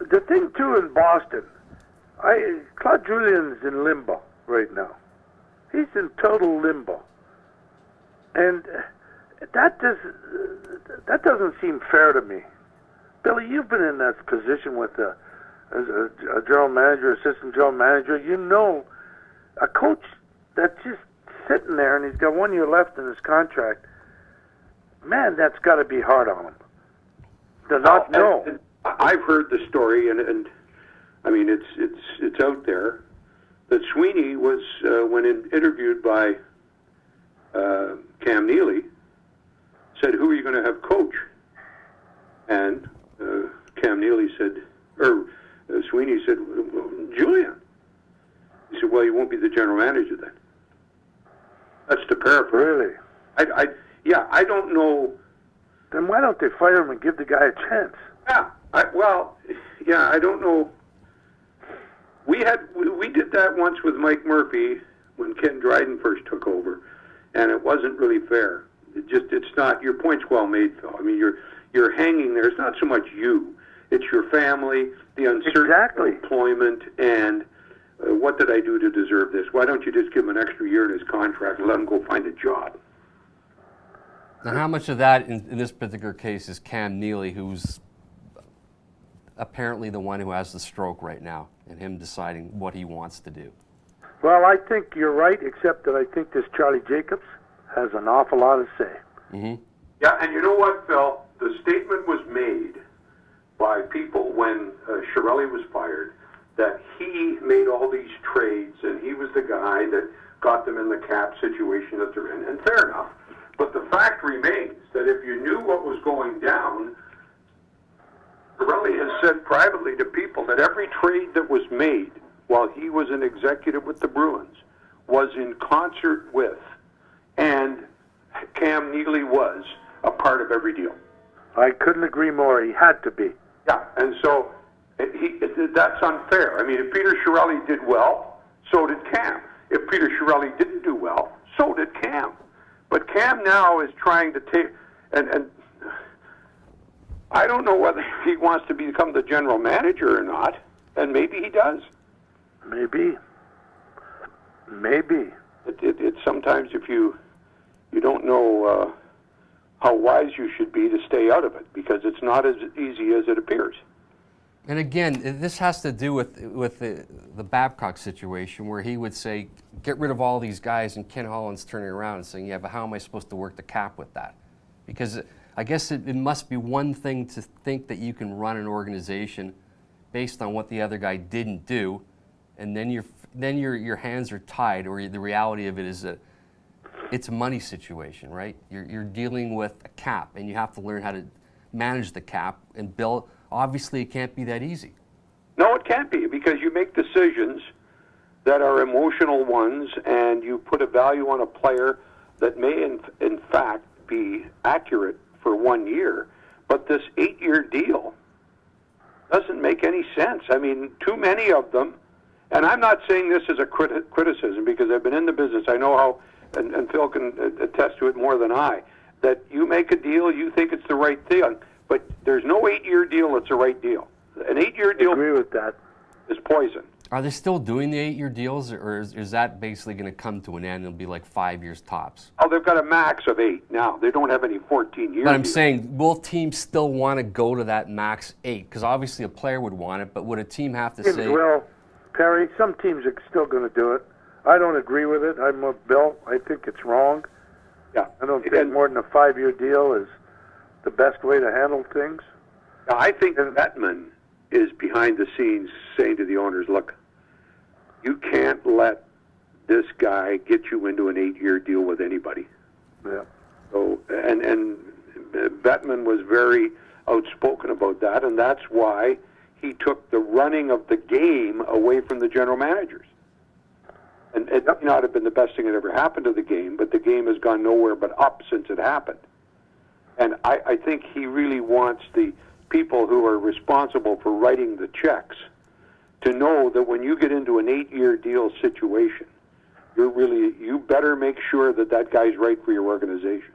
the thing too in Boston, Claude Julien's in limbo right now. He's in total limbo, and that doesn't seem fair to me. Billy, you've been in that position with as a general manager, assistant general manager. You know, a coach that's just sitting there and he's got 1 year left in his contract. Man, that's got to be hard on him. To not know. And I've heard the story, and I mean it's out there that Sweeney was when interviewed by Cam Neely, said, "Who are you going to have coach?" And Cam Neely said, or Sweeney said, "Julien." He said, "Well, you won't be the general manager then." That's the paraphrase. Really? I don't know. Then why don't they fire him and give the guy a chance? Yeah, I don't know. We did that once with Mike Murphy when Ken Dryden first took over, and it wasn't really fair. It's not. Your point's well made, Phil. I mean, you're hanging there. It's not so much you; it's your family, the uncertainty of employment, and what did I do to deserve this? Why don't you just give him an extra year in his contract and let him go find a job? Now, how much of that in this particular case is Cam Neely, who's apparently the one who has the stroke right now, and him deciding what he wants to do? Well, I think you're right, except that I think this Charlie Jacobs has an awful lot to say. Mm-hmm. Yeah, and you know what, Phil? The statement was made by people when Chiarelli was fired that he made all these trades and he was the guy that got them in the cap situation that they're in, and fair enough. But the fact remains that if you knew what was going down, Chiarelli has said privately to people that every trade that was made while he was an executive with the Bruins was in concert with, and Cam Neely was a part of every deal. I couldn't agree more. He had to be. Yeah, and so that's unfair. I mean, if Peter Chiarelli did well, so did Cam. If Peter Chiarelli didn't do well, so did Cam. But Cam now is trying to take, and I don't know whether he wants to become the general manager or not, and maybe he does. Maybe. It's sometimes if you don't know how wise you should be to stay out of it, because it's not as easy as it appears. And again, this has to do with the Babcock situation, where he would say, get rid of all these guys, and Ken Holland's turning around and saying, yeah, but how am I supposed to work the cap with that? Because I guess it must be one thing to think that you can run an organization based on what the other guy didn't do, and then your hands are tied, or the reality of it is that it's a money situation, right? You're dealing with a cap, and you have to learn how to manage the cap and build. Obviously, it can't be that easy. No, it can't be, because you make decisions that are emotional ones, and you put a value on a player that may, in fact, be accurate for 1 year. But this 8-year deal doesn't make any sense. I mean, too many of them, and I'm not saying this as a criticism, because I've been in the business. I know how, and Phil can attest to it more than I, that you make a deal, you think it's the right thing, but there's no 8-year deal that's the right deal. An 8-year deal, I agree with that, is poison. Are they still doing the 8-year deals, or is that basically going to come to an end? It'll be like 5 years tops. Oh, they've got a max of 8 now. They don't have any 14-year But I'm deals. saying, will teams still want to go to that max 8? Because obviously a player would want it, but would a team have to say... Well, Perry, some teams are still going to do it. I don't agree with it. I'm with Bill. I think it's wrong. Yeah. I don't think more than a 5-year deal is the best way to handle things. I think Bettman is behind the scenes saying to the owners, look, you can't let this guy get you into an 8-year deal with anybody. Yeah. So, and Bettman was very outspoken about that, and that's why he took the running of the game away from the general managers. And it may not have been the best thing that ever happened to the game, but the game has gone nowhere but up since it happened. And I think he really wants the people who are responsible for writing the checks to know that when you get into an 8-year deal situation, you better make sure that that guy's right for your organization.